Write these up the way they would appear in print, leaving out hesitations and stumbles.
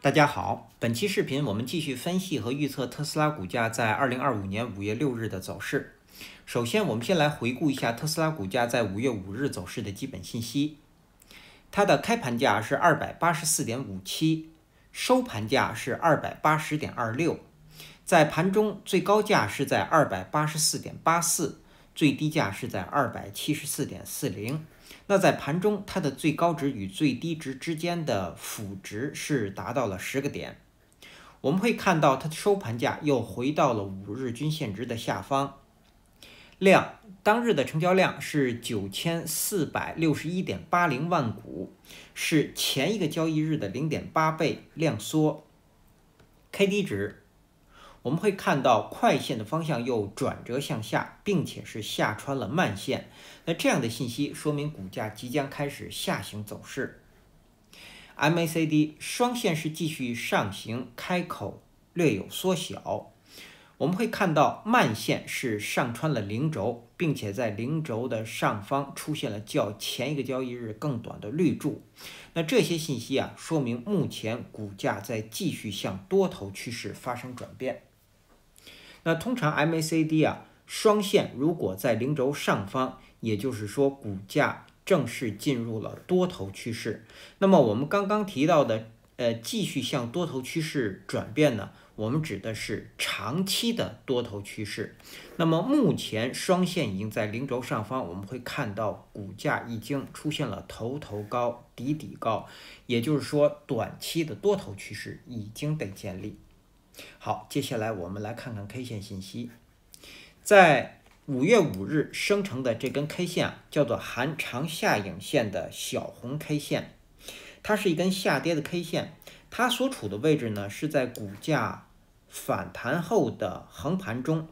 大家好，本期视频我们继续分析和预测特斯拉股价在2025年5月6日的走势。首先，我们先来回顾一下特斯拉股价在5月5日走势的基本信息。它的开盘价是284.57，收盘价是280.26，在盘中最高价是在284.84，最低价是在274.40。那在盘中，它的最高值与最低值之间的负值是达到了10个点。我们会看到它的收盘价又回到了5日均线值的下方。当日的成交量是9461.80万股，是前一个交易日的 0.8 倍量缩。KD 值我们会看到快线的方向又转折向下，并且是下穿了慢线。那这样的信息说明股价即将开始下行走势。MACD 双线是继续上行，开口略有缩小。我们会看到慢线是上穿了零轴，并且在零轴的上方出现了较前一个交易日更短的绿柱。那这些信息说明目前股价在继续向多头趋势发生转变。那通常 MACD 双线如果在零轴上方，也就是说股价正式进入了多头趋势。那么我们刚刚提到的继续向多头趋势转变呢，我们指的是长期的多头趋势。那么目前双线已经在零轴上方，我们会看到股价已经出现了头头高底底高，也就是说短期的多头趋势已经被建立。好，接下来我们来看看 K 线信息。在5月5日生成的这根 K 线叫做含长下影线的小红 K 线，它是一根下跌的 K 线，它所处的位置呢是在股价反弹后的横盘中。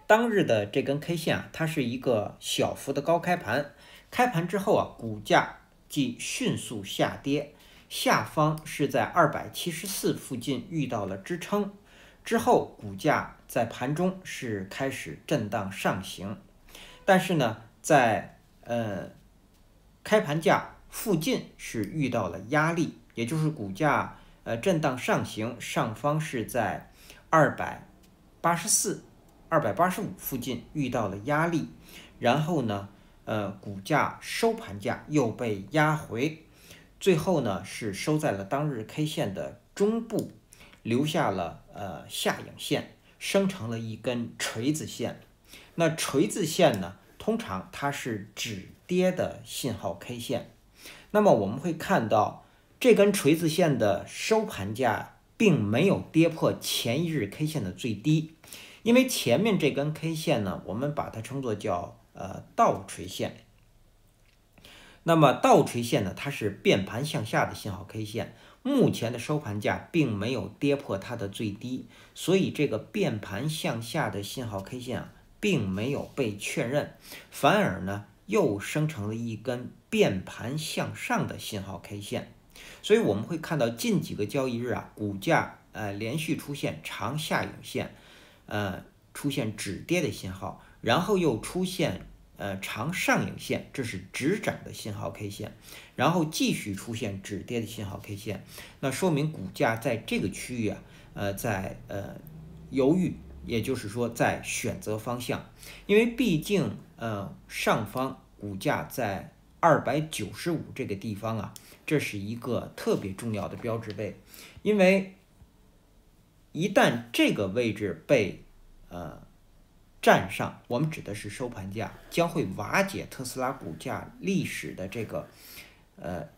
当日的这根 K 线它是一个小幅的高开盘，开盘之后股价即迅速下跌，下方是在274附近遇到了支撑，之后股价在盘中是开始震荡上行，但是呢，在开盘价附近是遇到了压力，也就是股价震荡上行，上方是在285附近遇到了压力，然后呢股价收盘价又被压回，最后呢是收在了当日 K 线的中部，留下了下影线，生成了一根锤子线。那锤子线呢，通常它是止跌的信号 K 线。那么我们会看到这根锤子线的收盘价并没有跌破前一日 K 线的最低，因为前面这根 K 线呢，我们把它称作叫倒锤线。那么倒锤线呢，它是变盘向下的信号 K 线，目前的收盘价并没有跌破它的最低，所以这个变盘向下的信号 K 线并没有被确认，反而呢又生成了一根变盘向上的信号 K 线。所以我们会看到近几个交易日股价连续出现长下影线，出现止跌的信号，然后又出现长上影线，这是止涨的信号 K 线，然后继续出现止跌的信号 K 线，那说明股价在这个区域在犹豫，也就是说在选择方向，因为毕竟上方股价在295这个地方这是一个特别重要的标志位，因为一旦这个位置被站上，我们指的是收盘价，将会瓦解特斯拉股价历史的这个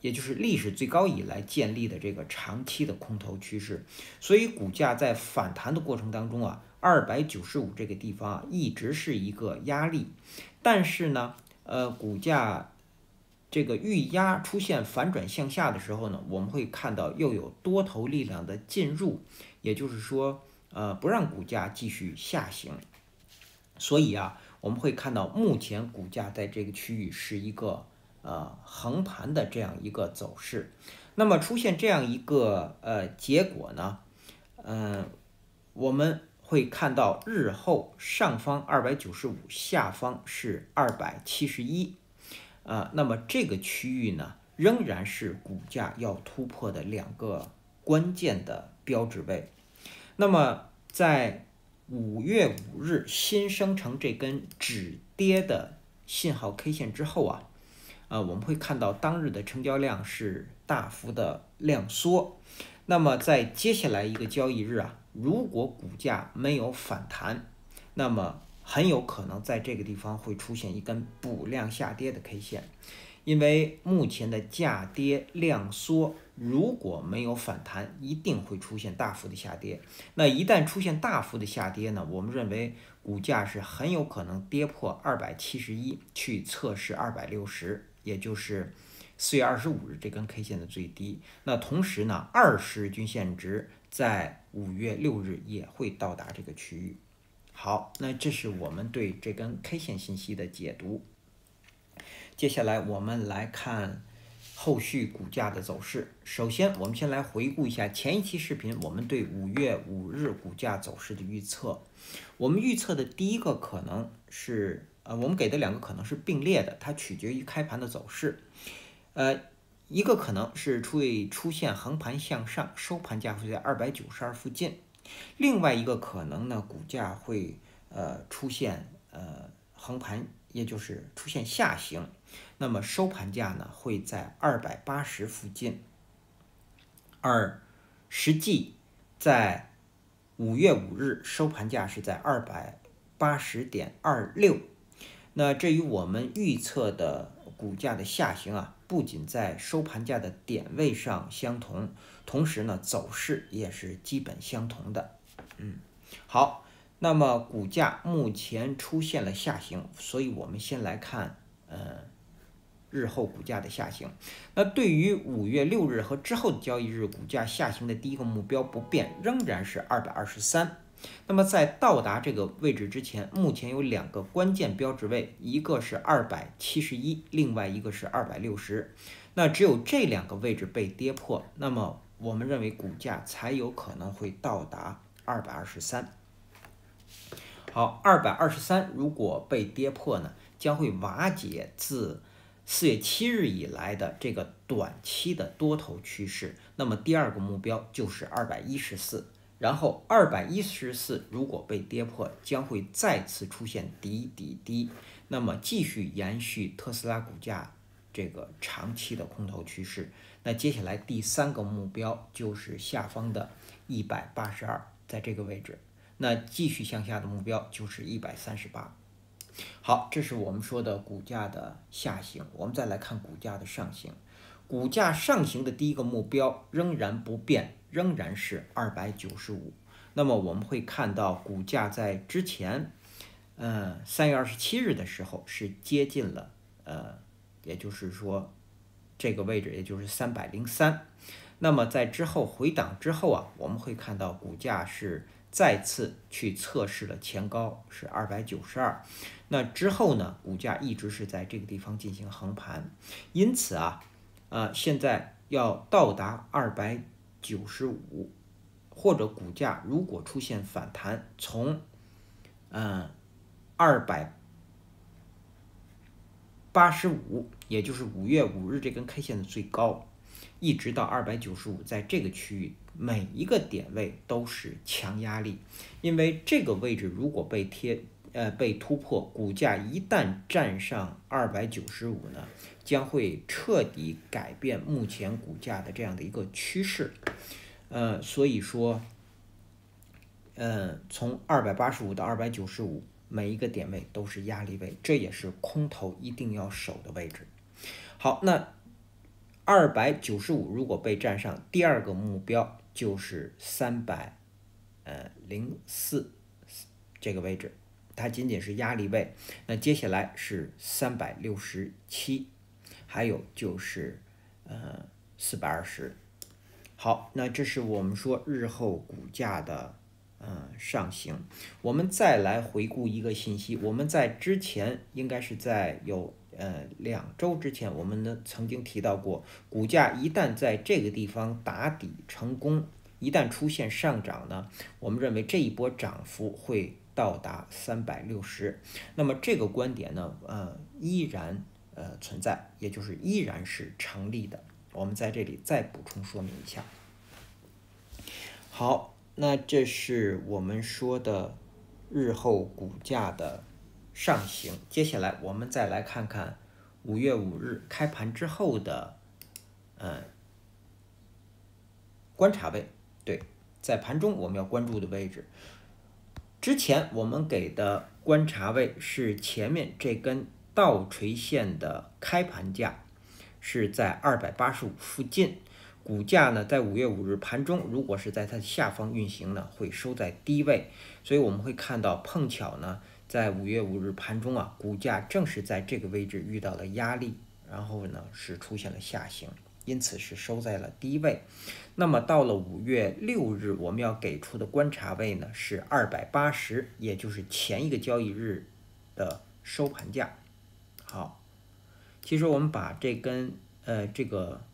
也就是历史最高以来建立的这个长期的空头趋势。所以股价在反弹的过程当中295这个地方一直是一个压力，但是呢股价这个遇压出现反转向下的时候呢，我们会看到又有多头力量的进入，也就是说不让股价继续下行。所以我们会看到目前股价在这个区域是一个横盘的这样一个走势。那么出现这样一个结果呢，我们会看到日后上方295，下方是271，那么这个区域呢仍然是股价要突破的两个关键的标志位。那么在5月5日新生成这根止跌的信号 K 线之后啊，我们会看到当日的成交量是大幅的量缩。那么在接下来一个交易日啊，如果股价没有反弹，那么很有可能在这个地方会出现一根补量下跌的 K 线。因为目前的价跌量缩，如果没有反弹，一定会出现大幅的下跌。那一旦出现大幅的下跌呢，我们认为股价是很有可能跌破271，去测试260，也就是4月25日这根 K 线的最低。那同时呢，20日均线值在5月6日也会到达这个区域。好，那这是我们对这根 K 线信息的解读。接下来我们来看后续股价的走势。首先，我们先来回顾一下前一期视频我们对5月5日股价走势的预测。我们预测的第一个可能是，我们给的2个可能是并列的，它取决于开盘的走势。一个可能是会出现横盘向上，收盘价会在292附近；另外一个可能呢，股价会出现横盘，也就是出现下行，那么收盘价呢会在280附近，而实际在5月5日收盘价是在280.26。那这与我们预测的股价的下行啊，不仅在收盘价的点位上相同，同时呢走势也是基本相同的。好，那么股价目前出现了下行，所以我们先来看日后股价的下行。那对于5月6日和之后的交易日股价下行的第一个目标不变，仍然是223。那么在到达这个位置之前，目前有2个关键标志位，一个是271，另外一个是260。那只有这2个位置被跌破，那么我们认为股价才有可能会到达223。好，223如果被跌破呢，将会瓦解自4月7日以来的这个短期的多头趋势。那么第2个目标就是214，然后214如果被跌破，将会再次出现底底低，那么继续延续特斯拉股价这个长期的空头趋势。那接下来第3个目标就是下方的182，在这个位置。那继续向下的目标就是138。好，这是我们说的股价的下行。我们再来看股价的上行。股价上行的第一个目标仍然不变，仍然是295。那么我们会看到股价在之前3月27日的时候是接近了也就是说这个位置，也就是303。那么在之后回档之后啊，我们会看到股价是再次去测试了前高，是292。那之后呢，股价一直是在这个地方进行横盘，因此啊，现在要到达295，或者股价如果出现反弹，从285，也就是5月5日这根 K 线的最高，一直到295，在这个区域每一个点位都是强压力，因为这个位置如果被突破，股价一旦站上295呢，将会彻底改变目前股价的这样的一个趋势。所以说，从285到295，每一个点位都是压力位，这也是空头一定要守的位置。好，那295如果被站上，第2个目标就是304这个位置，它仅仅是压力位。那接下来是367，还有就是420。好，那这是我们说日后股价的上行。我们再来回顾一个信息，我们在之前应该是在有2周之前，我们呢曾经提到过，股价一旦在这个地方打底成功，一旦出现上涨呢，我们认为这一波涨幅会到达360。那么这个观点呢，依然存在，也就是依然是成立的。我们在这里再补充说明一下。好，那这是我们说的日后股价的上行。接下来我们再来看看5月5日开盘之后的观察位。对，在盘中我们要关注的位置。之前我们给的观察位是前面这根倒垂线的开盘价是在285附近，股价呢在5月5日盘中如果是在它的下方运行呢，会收在低位，所以我们会看到碰巧呢在5月5日盘中啊，股价正是在这个位置遇到了压力，然后呢是出现了下行，因此是收在了低位。那么到了5月6日，我们要给出的观察位呢是280，也就是前一个交易日的收盘价。好，其实我们把这根这个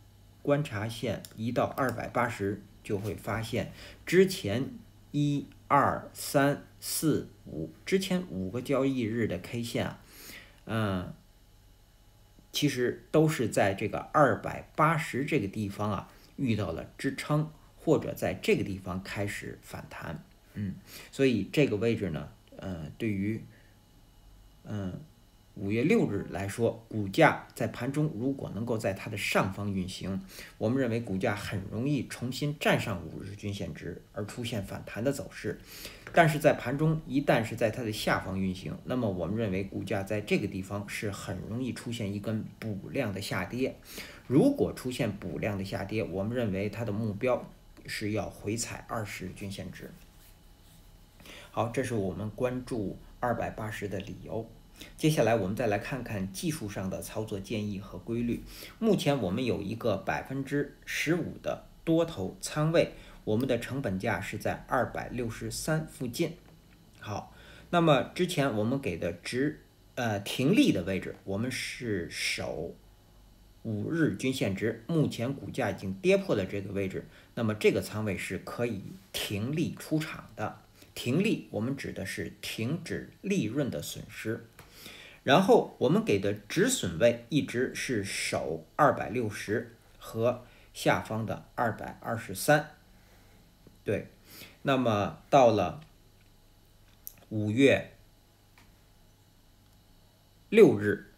观察线移到280，就会发现之前1、2、3、4、5之前5个交易日的 K 线啊，其实都是在这个280这个地方啊遇到了支撑，或者在这个地方开始反弹，所以这个位置呢，对于5月6日来说，股价在盘中如果能够在它的上方运行，我们认为股价很容易重新站上5日均线值而出现反弹的走势。但是在盘中一旦是在它的下方运行，那么我们认为股价在这个地方是很容易出现一根补量的下跌。如果出现补量的下跌，我们认为它的目标是要回踩20日均线值。好，这是我们关注280的理由。接下来我们再来看看技术上的操作建议和规律。目前我们有一个15%的多头仓位，我们的成本价是在263附近。好，那么之前我们给的停利的位置，我们是守5日均线值，目前股价已经跌破了这个位置，那么这个仓位是可以停利出场的。停利我们指的是停止利润的损失。然后我们给的止损位一直是守260和下方的223。对，那么到了5月6日，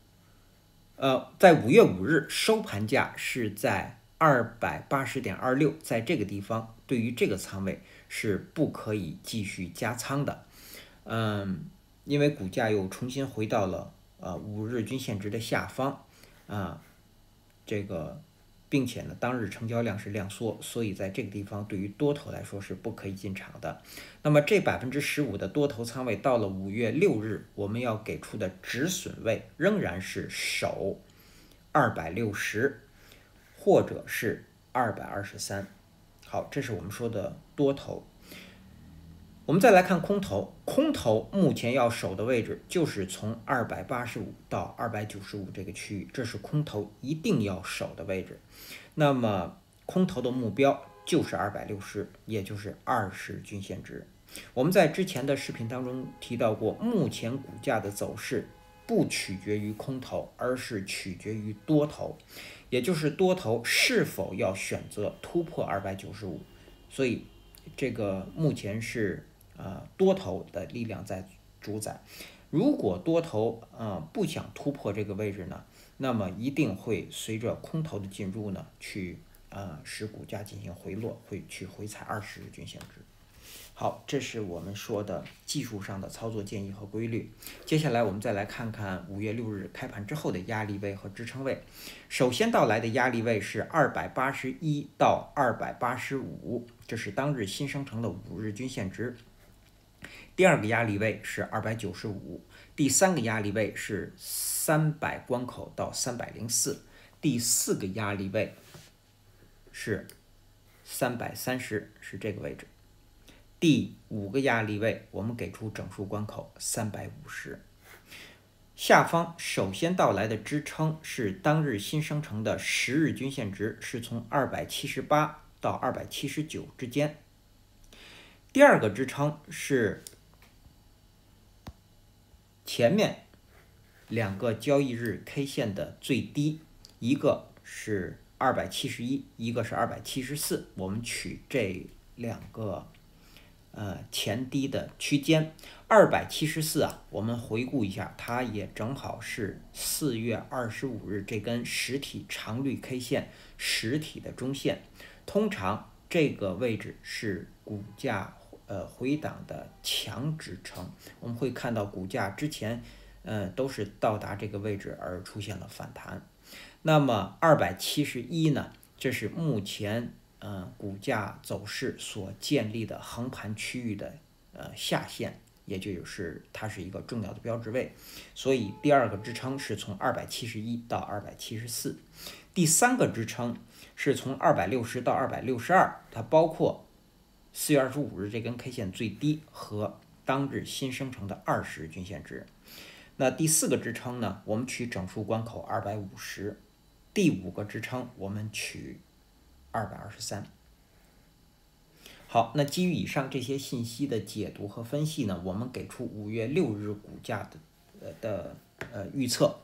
在5月5日收盘价是在280.26，在这个地方对于这个仓位是不可以继续加仓的。因为股价又重新回到了5日均线值的下方并且呢当日成交量是量缩，所以在这个地方对于多头来说是不可以进场的。那么这15%的多头仓位到了5月6日，我们要给出的止损位仍然是守260或者是223。好，这是我们说的多头。我们再来看空头，空头目前要守的位置就是从285到295这个区域，这是空头一定要守的位置。那么空头的目标就是260，也就是20均线值。我们在之前的视频当中提到过，目前股价的走势不取决于空头，而是取决于多头，也就是多头是否要选择突破295。所以这个目前是多头的力量在主宰。如果多头不想突破这个位置呢，那么一定会随着空头的进入呢，去使股价进行回落，会去回踩20日均线值。好，这是我们说的技术上的操作建议和规律。接下来我们再来看看5月6日开盘之后的压力位和支撑位。首先到来的压力位是281到285，这是当日新生成的5日均线值。第二个压力位是295，第三个压力位是300关口到304，第四个压力位是330，是这个位置。第五个压力位我们给出整数关口350。下方首先到来的支撑是当日新生成的10日均线值，是从278到279之间。第二个支撑是前面2个交易日 K 线的最低，一个是271，一个是274，我们取这两个前低的区间。274啊，我们回顾一下，它也正好是4月25日这根实体长绿 K 线实体的中线。通常这个位置是股价回档的强支撑，我们会看到股价之前都是到达这个位置而出现了反弹。那么271呢，这是目前股价走势所建立的横盘区域的下限，也就是它是一个重要的标志位，所以第二个支撑是从271到274，第三个支撑是从260到262，它包括4月25日这根 K 线最低和当日新生成的20日均线值。那第四个支撑呢，我们取整数关口250，第五个支撑我们取223。好，那基于以上这些信息的解读和分析呢，我们给出5月6日股价的预测。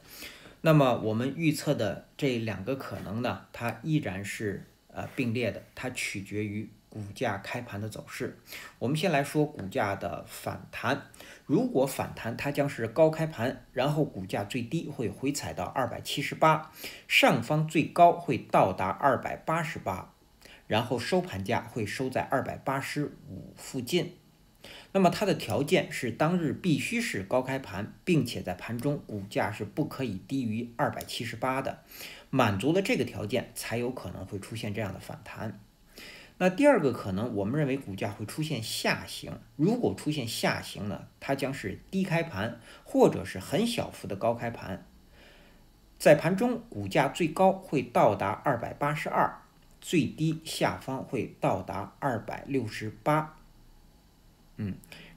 那么我们预测的这两个可能呢，它依然是并列的，它取决于股价开盘的走势。我们先来说股价的反弹，如果反弹它将是高开盘，然后股价最低会回踩到278，上方最高会到达288，然后收盘价会收在285附近。那么它的条件是当日必须是高开盘，并且在盘中股价是不可以低于278的，满足了这个条件才有可能会出现这样的反弹。那第二个可能，我们认为股价会出现下行，如果出现下行呢，它将是低开盘或者是很小幅的高开盘，在盘中股价最高会到达282，最低下方会到达268，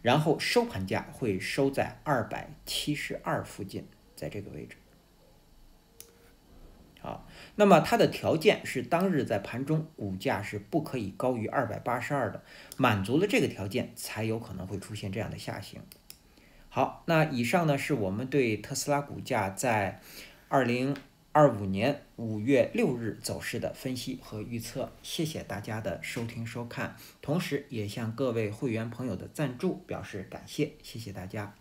然后收盘价会收在272附近，在这个位置。好，那么它的条件是当日在盘中股价是不可以高于282的，满足了这个条件才有可能会出现这样的下行。好，那以上呢是我们对特斯拉股价在2025年5月6日走势的分析和预测。谢谢大家的收听收看，同时也向各位会员朋友的赞助表示感谢，谢谢大家。